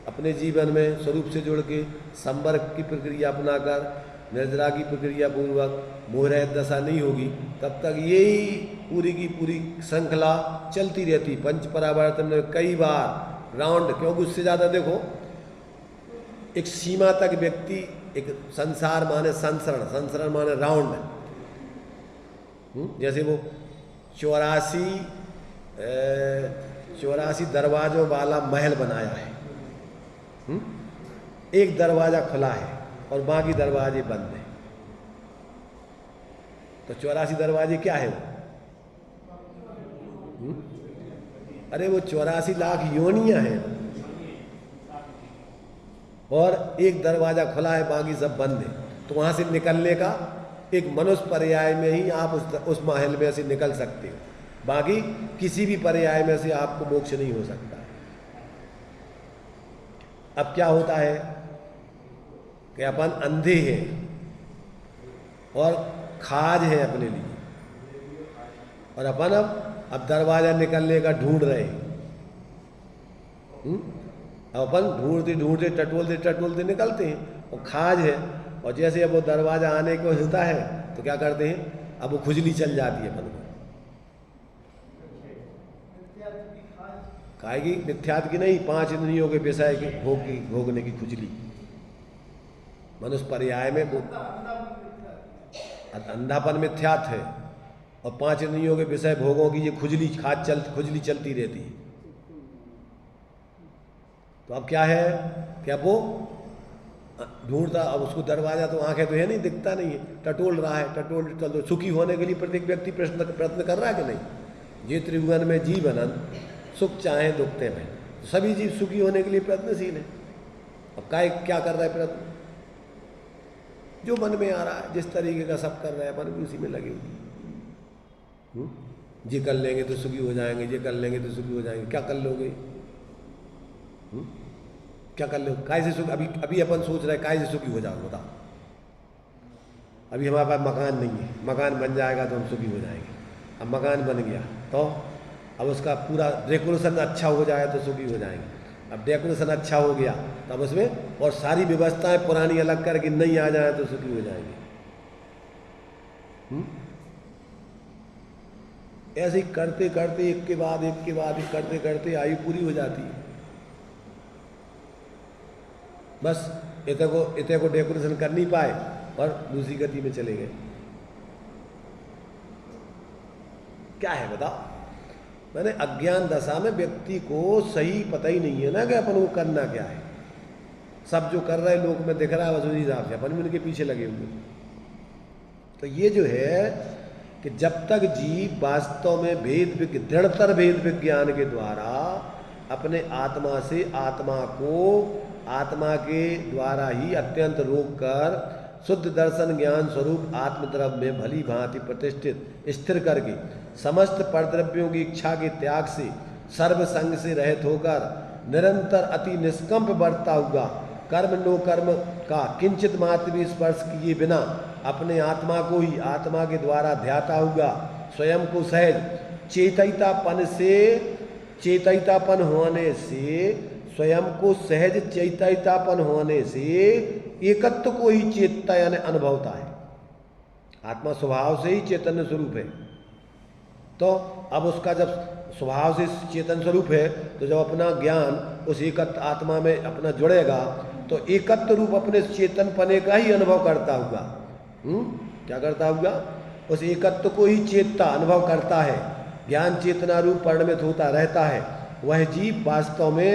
अपने जीवन में स्वरूप से जुड़ के संपर्क की प्रक्रिया अपनाकर निर्जरा की प्रक्रिया पूर्वक मोहरहित दशा नहीं होगी, तब तक यही पूरी की पूरी श्रृंखला चलती रहती। पंच परावर्तन में कई बार राउंड, क्योंकि उससे ज़्यादा देखो एक सीमा तक व्यक्ति, एक संसार माने संसरण माने राउंड, जैसे वो 84 दरवाजों वाला महल बनाया है, एक दरवाजा खुला है और बाकी दरवाजे बंद हैं, तो 84 दरवाजे क्या है वो? अरे वो 84 लाख योनियां हैं, और एक दरवाजा खुला है, बाकी सब बंद है। तो वहां से निकलने का एक मनुष्य पर्याय में ही आप उस महल में से निकल सकते हो, बाकी किसी भी पर्याय में से आपको मोक्ष नहीं हो सकता। अब क्या होता है कि अपन अंधे हैं और खाज है अपने लिए, और अपन अब दरवाजा निकलने का ढूंढ रहे हैं। अब अपन ढूंढते टटोलते निकलते हैं, और खाज है, और जैसे अब वो दरवाजा आने को होता है तो क्या करते हैं, अब वो खुजली चल जाती है अपन को। खाएगी मिथ्यात्व की नहीं, 5 इंद्रियों के विषय की भोगने की खुजली। मनुष्य पर्याय में वो अंधापन मिथ्यात्व है, और 5 इंद्रियों के विषय भोगों की ये खुजली चलती रहती है। तो अब क्या है कि अब वो ढूंढता, अब उसको दरवाजा तो आंखें तो है नहीं, दिखता नहीं है, टटोल रहा है, टटोल सुखी होने के लिए प्रत्येक व्यक्ति प्रयत्न कर रहा है कि नहीं? ये त्रिभुवन में जीव अनंत, सुख चाहे दुख ते में, तो सभी जीव सुखी होने के लिए प्रयत्नशील है। अब क्या कर रहा है प्रयत्न? जो मन में आ रहा है, जिस तरीके का सब कर रहा है, मन भी उसी में लगे हुए। ये कर लेंगे तो सुखी हो जाएंगे, ये कर लेंगे तो सुखी हो जाएंगे। क्या कर लोगे? क्या कर लो? काय से सुख? अभी अपन सोच रहे हैं काय से सुखी हो जाओ, बताओ। अभी हमारे पास मकान नहीं है, मकान बन जाएगा तो हम सुखी हो जाएंगे। अब मकान बन गया तो अब उसका पूरा डेकोरेशन अच्छा हो जाए तो सुखी हो जाएंगे। अब डेकोरेशन अच्छा हो गया तब उसमें और सारी व्यवस्थाएं पुरानी अलग करके नहीं आ जाए तो सुखी हो जाएंगे। ऐसे ही करते करते एक के बाद एक के बाद एक करते करते आयु पूरी हो जाती है। बस इतने को डेकोरेशन कर नहीं पाए और दूसरी गति में चले गए। क्या है बताओ? मैंने अज्ञान दशा में व्यक्ति को सही पता ही नहीं है ना कि अपन को करना क्या है। सब जो कर रहे लोग में दिख रहा है बस उसी हिसाब से अपन भी उनके पीछे लगे हुए। तो ये जो है कि जब तक जीव वास्तव में दृढ़तर भेद विज्ञान के द्वारा अपने आत्मा से आत्मा को आत्मा के द्वारा ही अत्यंत रोक कर शुद्ध दर्शन ज्ञान स्वरूप आत्मद्रव्य में भली भांति प्रतिष्ठित स्थिर करके समस्त परद्रव्यों की इच्छा के त्याग से सर्व संग से रहित होकर निरंतर अति निष्कंप बढ़ता हुआ कर्म नो कर्म का किंचित मात्र भी स्पर्श किए बिना अपने आत्मा को ही आत्मा के द्वारा ध्याता हुआ स्वयं को सहज चेतैतापन होने से स्वयं को सहज चेतैतापन होने से एकत्व को ही चेतता यानी अनुभवता है। आत्मा स्वभाव से ही चैतन्य स्वरूप है। तो अब उसका जब स्वभाव से चेतन स्वरूप है तो जब अपना ज्ञान उस एकत्व आत्मा में अपना जुड़ेगा तो एकत्व रूप अपने चेतन पने का ही अनुभव करता होगा। क्या करता होगा? उस एकत्व को ही चेतता अनुभव करता है। ज्ञान चेतना रूप परिणमित होता रहता है। वह जीव वास्तव में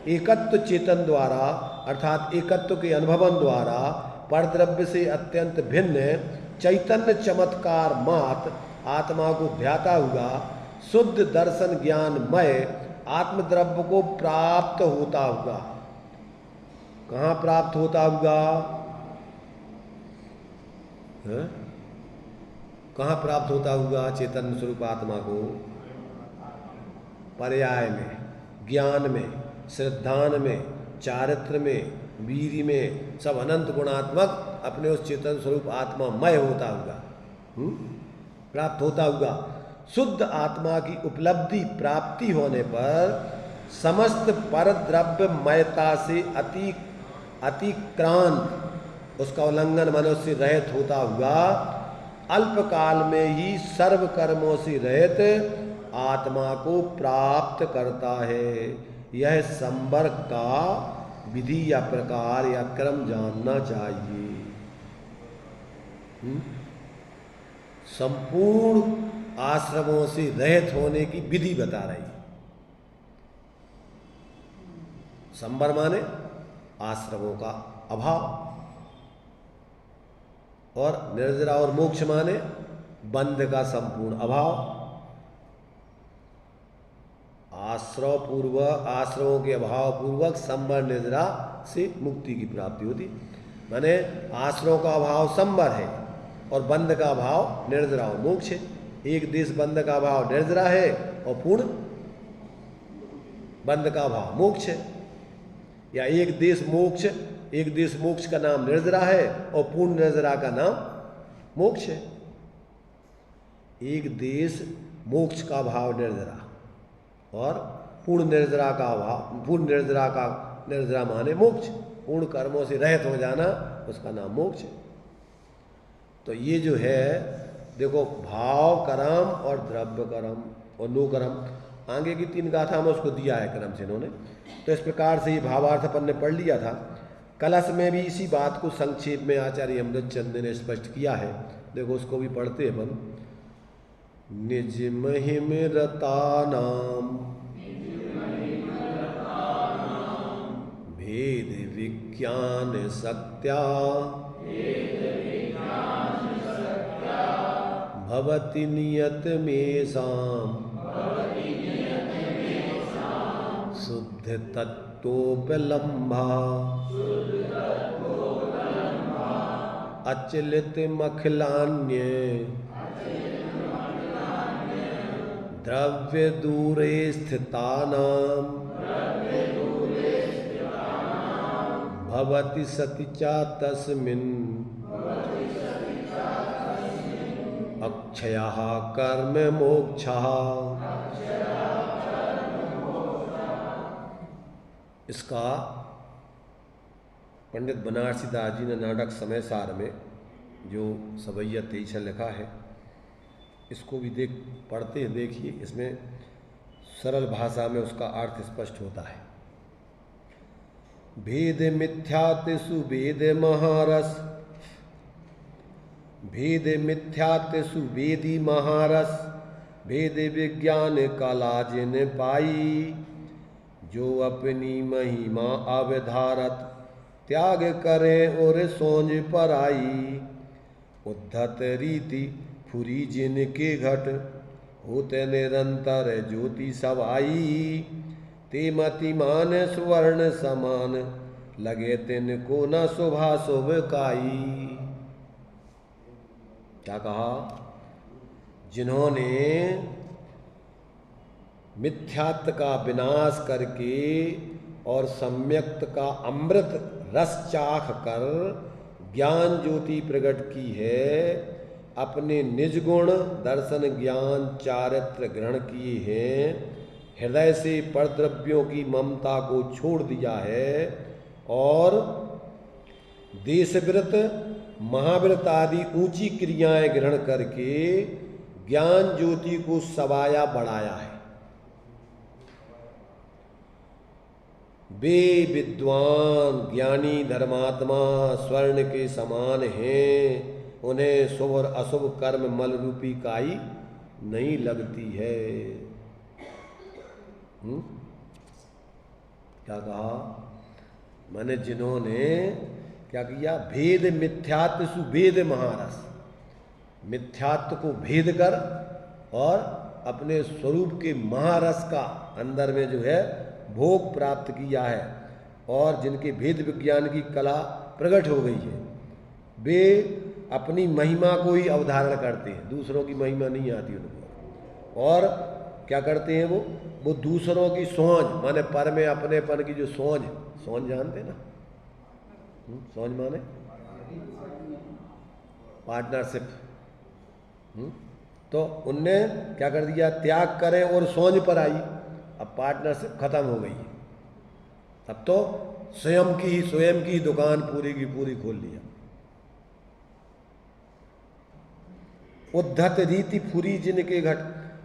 एकत्व चेतन द्वारा अर्थात एकत्व के अनुभवन द्वारा परद्रव्य से अत्यंत भिन्न चैतन्य चमत्कार मात्र आत्मा को ध्याता हुआ शुद्ध दर्शन ज्ञानमय आत्मद्रव्य को प्राप्त होता होगा। कहाँ प्राप्त होता होगा? कहाँ प्राप्त होता होगा चैतन्य स्वरूप आत्मा को? पर्याय में, ज्ञान में, श्रद्धान में, चारित्र में, वीर्य में, सब अनंत गुणात्मक अपने उस चेतन स्वरूप आत्मा मय होता होगा, प्राप्त होता होगा। शुद्ध आत्मा की उपलब्धि प्राप्ति होने पर समस्त परद्रव्य मयता से अतिक्रांत उसका उल्लंघन मनुष्य रहित होता हुआ अल्पकाल में ही सर्व कर्मों से रहित आत्मा को प्राप्त करता है। यह संवर्ग का विधि या प्रकार या क्रम जानना चाहिए। संपूर्ण आश्रमों से रहित होने की विधि बता रही। संवर माने आश्रमों का अभाव और निर्जरा और मोक्ष माने बंध का संपूर्ण अभाव। आश्रमों के अभाव पूर्वक संवर निर्जरा से मुक्ति की प्राप्ति होती। माने आश्रमों का अभाव संवर है और बंध का अभाव निर्जरा और मोक्ष है। एक देश बंध का अभाव निर्जरा है और पूर्ण बंध का अभाव मोक्ष है। या एक देश मोक्ष का नाम निर्जरा है और पूर्ण निर्जरा का नाम मोक्ष है। एक देश मोक्ष का भाव निर्जरा और पूर्ण निर्जरा का अभाव, पूर्ण निर्जरा माने मोक्ष, पूर्ण कर्मों से रहित हो जाना उसका नाम मोक्ष है। तो ये जो है देखो भाव कर्म और द्रव्य कर्म और नो कर्म आगे की 3 गाथा में उसको दिया है क्रम से इन्होंने। तो इस प्रकार से ये भावार्थ अपन ने पढ़ लिया था। कलश में भी इसी बात को संक्षेप में आचार्य अमृतचंद ने स्पष्ट किया है। देखो उसको भी पढ़ते अपन। निज महिम रतानाम भेद विज्ञान सत्या भवति नियत मेषाम शुद्ध तत्वोपलम्भा अचलित मखलान्य द्रव्य दूरे स्थितानां भवति सति च तस्मिन् अक्षयः कर्म मोक्षः इसका पंडित बनारसी दास जी ने नाटक समय सार में जो सवैया 23 लिखा है, इसको भी पढ़ते हैं, देखिए, इसमें सरल भाषा में उसका अर्थ स्पष्ट होता है। भेद मिथ्यातिषु वेद महारस, भेद मिथ्यातिषु वेदी महारस, भेद विज्ञान कला जिन पाई, जो अपनी महिमा अवधारत, त्याग करें और सोंझ पर आई। उद्धत रीति फुरी जिनके घट, होते निरंतर ज्योति सवाई, ते मतिमान स्वर्ण समान, लगे तिनको न शोभा शोभ काई। क्या कहा? जिन्होंने मिथ्यात्व का विनाश करके और सम्यक्त का अमृत रस चाख कर ज्ञान ज्योति प्रकट की है, अपने निज गुण दर्शन ज्ञान चारित्र ग्रहण किए हैं, हृदय से परद्रव्यों की ममता को छोड़ दिया है और देशव्रत महाव्रत आदि ऊंची क्रियाएं ग्रहण करके ज्ञान ज्योति को सवाया बढ़ाया है। वे विद्वान ज्ञानी धर्मात्मा स्वर्ण के समान हैं, उन्हें शुभ और अशुभ कर्म मल रूपी काई नहीं लगती है। क्या कहा? मैंने जिन्होंने क्या किया? भेद मिथ्यात्व वेद महारस, मिथ्यात्व को भेद कर और अपने स्वरूप के महारस का अंदर में जो है भोग प्राप्त किया है, और जिनके भेद विज्ञान की कला प्रकट हो गई है, वे अपनी महिमा को ही अवधारण करते हैं, दूसरों की महिमा नहीं आती उनको। और क्या करते हैं वो दूसरों की सोच, माने पर में अपनेपन की जो सोच जानते ना, सोच माने पार्टनरशिप। तो उनने क्या कर दिया? त्याग करें और सोच पर आई। अब पार्टनरशिप खत्म हो गई है, अब तो स्वयं की दुकान पूरी की पूरी खोल लिया। उद्धत रीति फुरी जिनके घट,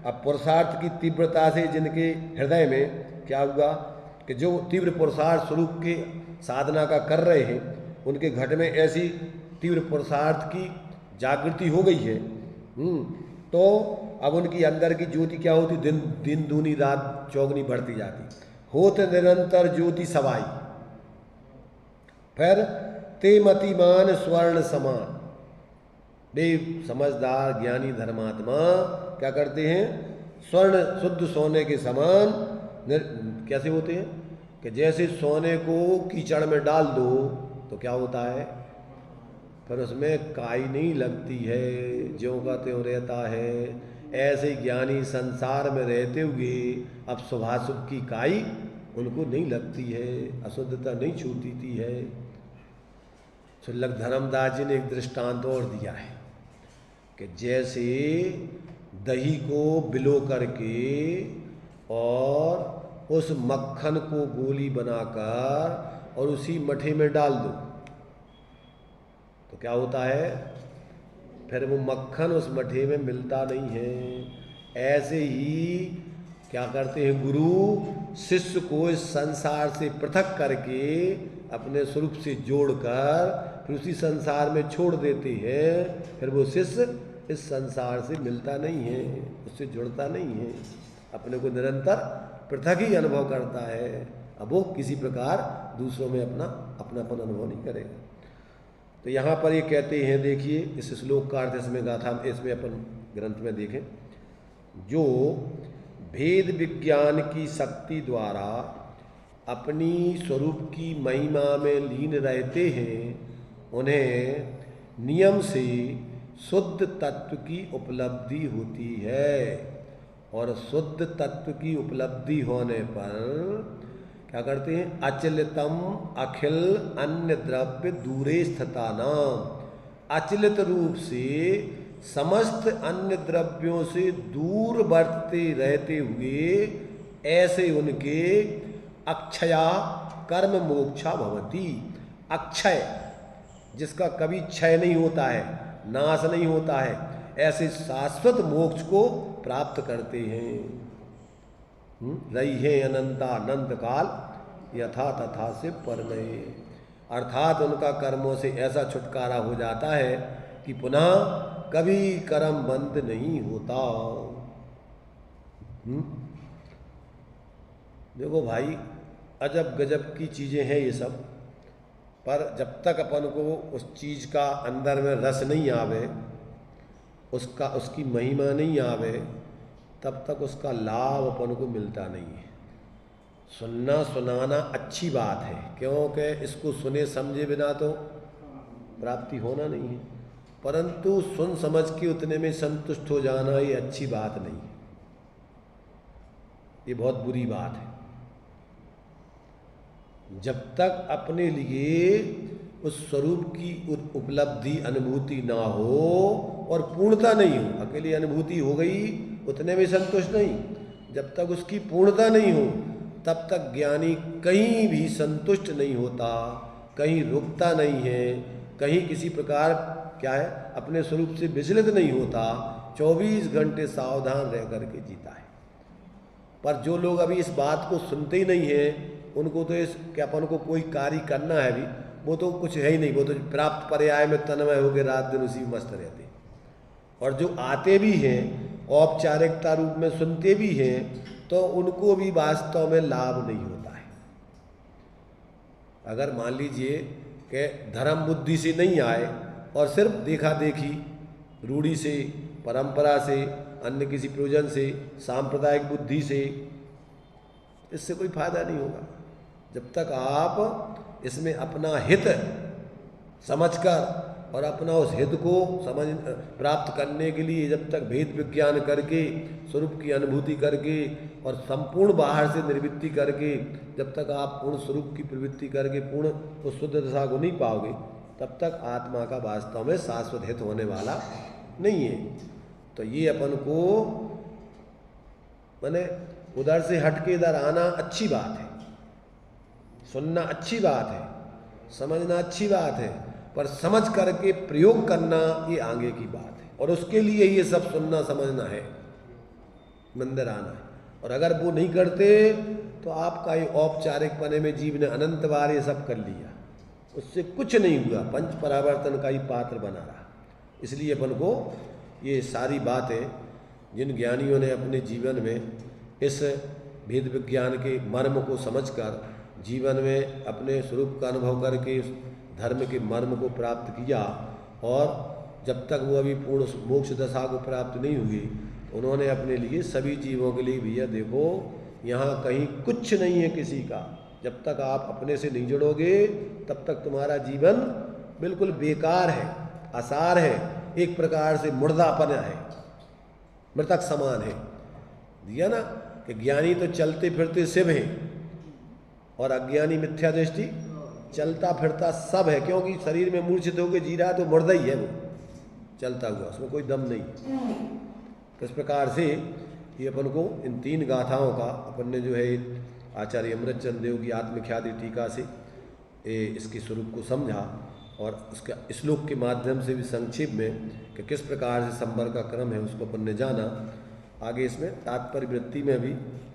अब पुरुषार्थ की तीव्रता से जिनके हृदय में क्या हुआ कि जो तीव्र पुरुषार्थ स्वरूप के साधना का कर रहे हैं, उनके घट में ऐसी तीव्र पुरुषार्थ की जागृति हो गई है। तो अब उनकी अंदर की ज्योति क्या होती? दिन दूनी रात चौगनी बढ़ती जाती, होते निरंतर ज्योति सवाई। फिर ते मतिमान स्वर्ण समान, देव समझदार ज्ञानी धर्मात्मा क्या करते हैं? स्वर्ण शुद्ध सोने के समान कैसे होते हैं कि जैसे सोने को कीचड़ में डाल दो तो क्या होता है? फिर उसमें काई नहीं लगती है, ज्यों का त्यों रहता है। ऐसे ज्ञानी संसार में रहते हुए अब शुभाशुभ की काई उनको नहीं लगती है, अशुद्धता नहीं छूटती है। शुल्लक धर्मदास जी ने एक दृष्टांत और दिया है कि जैसे दही को बिलो करके और उस मक्खन को गोली बनाकर और उसी मठे में डाल दो तो क्या होता है? फिर वो मक्खन उस मठे में मिलता नहीं है। ऐसे ही क्या करते हैं गुरु शिष्य को इस संसार से पृथक करके अपने स्वरूप से जोड़कर फिर उसी संसार में छोड़ देते हैं। फिर वो शिष्य इस संसार से मिलता नहीं है, उससे जुड़ता नहीं है, अपने को निरंतर पृथक ही अनुभव करता है। अब वो किसी प्रकार दूसरों में अपनापन अनुभव नहीं करेगा। तो यहाँ पर ये कहते हैं, देखिए इस श्लोक का अर्थ इसमें गाथा इसमें अपन ग्रंथ में देखें, जो भेद विज्ञान की शक्ति द्वारा अपनी स्वरूप की महिमा में लीन रहते हैं, उन्हें नियम से शुद्ध तत्व की उपलब्धि होती है। और शुद्ध तत्व की उपलब्धि होने पर क्या करते हैं? अचलितम अखिल अन्य द्रव्य दूरे स्थिता नाम, अचलित रूप से समस्त अन्य द्रव्यों से दूर बरतते रहते हुए ऐसे उनके अक्षया कर्म मोक्षा भवती। अक्षय, जिसका कभी क्षय नहीं होता है, नाश नहीं होता है, ऐसे शाश्वत मोक्ष को प्राप्त करते हैं। रही है अनंता अनंत काल यथा तथा से परमय। अर्थात उनका कर्मों से ऐसा छुटकारा हो जाता है कि पुनः कभी कर्म बंद नहीं होता। देखो भाई, अजब गजब की चीज़ें हैं ये सब, पर जब तक अपन को उस चीज़ का अंदर में रस नहीं आवे, उसकी महिमा नहीं आवे, तब तक उसका लाभ अपन को मिलता नहीं है। सुनना सुनाना अच्छी बात है, क्योंकि इसको सुने समझे बिना तो प्राप्ति होना नहीं है, परंतु सुन समझ के उतने में संतुष्ट हो जाना ये अच्छी बात नहीं है, ये बहुत बुरी बात है। जब तक अपने लिए उस स्वरूप की उपलब्धि अनुभूति ना हो और पूर्णता नहीं हो, अकेली अनुभूति हो गई उतने में संतुष्ट नहीं, जब तक उसकी पूर्णता नहीं हो तब तक ज्ञानी कहीं भी संतुष्ट नहीं होता, कहीं रुकता नहीं है, कहीं किसी प्रकार क्या है अपने स्वरूप से विचलित नहीं होता, 24 घंटे सावधान रह करके जीता है। पर जो लोग अभी इस बात को सुनते ही नहीं हैं, उनको तो इस क्या अपन को कोई कार्य करना है भी, वो तो कुछ है ही नहीं, वो तो प्राप्त पर्याय में तन्मय होकर रात दिन उसी में मस्त रहते। और जो आते भी हैं औपचारिकता रूप में सुनते भी हैं, तो उनको भी वास्तव में लाभ नहीं होता है। अगर मान लीजिए कि धर्म बुद्धि से नहीं आए और सिर्फ देखा देखी रूढ़ी से, परंपरा से, अन्य किसी प्रयोजन से, सांप्रदायिक बुद्धि से, इससे कोई फायदा नहीं होगा। जब तक आप इसमें अपना हित समझकर और अपना उस हित को प्राप्त करने के लिए जब तक भेद विज्ञान करके, स्वरूप की अनुभूति करके और संपूर्ण बाहर से निर्वृत्ति करके, जब तक आप पूर्ण स्वरूप की प्रवृत्ति करके पूर्ण उस शुद्ध दशा को नहीं पाओगे, तब तक आत्मा का वास्तव में शाश्वत हित होने वाला नहीं है। तो ये अपन को माने उधर से हट के इधर आना अच्छी बात है, सुनना अच्छी बात है, समझना अच्छी बात है, पर समझ करके प्रयोग करना ये आगे की बात है। और उसके लिए ये सब सुनना समझना है, मंदिर आना है। और अगर वो नहीं करते तो आपका ये औपचारिक पने में जीव ने अनंत बार ये सब कर लिया, उससे कुछ नहीं हुआ, पंच परावर्तन का ही पात्र बना रहा। इसलिए अपन को ये सारी बातें जिन ज्ञानियों ने अपने जीवन में इस भेद विज्ञान के मर्म को समझकर जीवन में अपने स्वरूप का अनुभव करके उस धर्म के मर्म को प्राप्त किया, और जब तक वो अभी पूर्ण मोक्ष दशा को प्राप्त नहीं हुई, उन्होंने अपने लिए सभी जीवों के लिए भैया देखो यहाँ कहीं कुछ नहीं है किसी का। जब तक आप अपने से नहीं जुड़ोगे तब तक तुम्हारा जीवन बिल्कुल बेकार है, आसार है, एक प्रकार से मुर्दापन है, मृतक समान है। दिया ना कि ज्ञानी तो चलते फिरते शिव हैं और अज्ञानी मिथ्या दृष्टि चलता फिरता सब है, क्योंकि शरीर में मूर्छित होकर जी रहा है तो मुर्दा ही है वो चलता हुआ, उसमें कोई दम नहीं। तो इस प्रकार से ये अपन को इन 3 गाथाओं का अपन ने जो है आचार्य अमृतचंद देव की आत्मख्याति टीका से इसके स्वरूप को समझा, और उसका श्लोक के माध्यम से भी संक्षेप में कि किस प्रकार से संवर का क्रम है उसको अपन ने जाना। आगे इसमें तात्पर्य वृत्ति में भी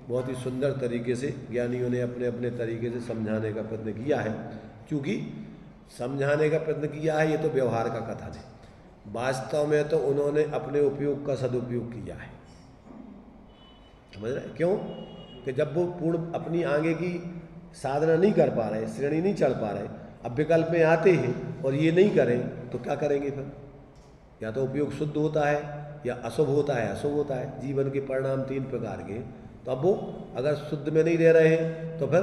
बहुत ही सुंदर तरीके से ज्ञानियों ने अपने अपने तरीके से समझाने का प्रयत्न किया है। क्योंकि समझाने का प्रयत्न किया है ये तो व्यवहार का कथन है, वास्तव में तो उन्होंने अपने उपयोग का सदुपयोग किया है। समझ रहे? क्यों कि जब वो पूर्ण अपनी आगे की साधना नहीं कर पा रहे, श्रेणी नहीं चढ़ पा रहे, अब विकल्प में आते हैं और ये नहीं करें तो क्या करेंगे फिर? या तो उपयोग शुद्ध होता है या अशुभ होता है, अशुभ होता है। जीवन के परिणाम 3 प्रकार के। तो अब वो अगर शुद्ध में नहीं रह रहे हैं तो फिर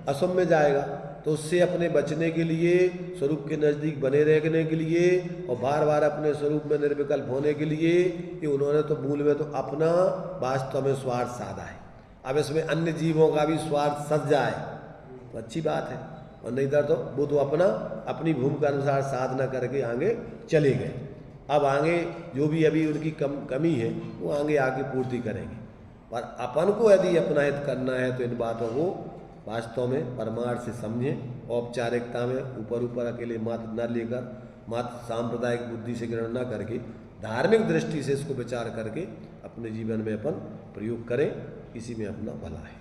अशुभ में जाएगा। तो उससे अपने बचने के लिए, स्वरूप के नज़दीक बने रहने के लिए और बार बार अपने स्वरूप में निर्विकल्प होने के लिए कि उन्होंने तो मूल में तो अपना वास्तव में स्वार्थ साधा है। अब इसमें अन्य जीवों का भी स्वार्थ सज जाए तो अच्छी बात है, और नहीं तो वो तो अपना अपनी भूमिका अनुसार साधना करके आगे चले गए। अब आगे जो भी अभी उनकी कमी है वो आगे आके पूर्ति करेंगे। पर अपन को यदि अपना हित करना है तो इन बातों को वास्तव में परमार्थ से समझें। औपचारिकता में ऊपर ऊपर अकेले मात्र न लेकर, मात्र सांप्रदायिक बुद्धि से ग्रहण न करके, धार्मिक दृष्टि से इसको विचार करके अपने जीवन में अपन प्रयोग करें। इसी में अपना भला है।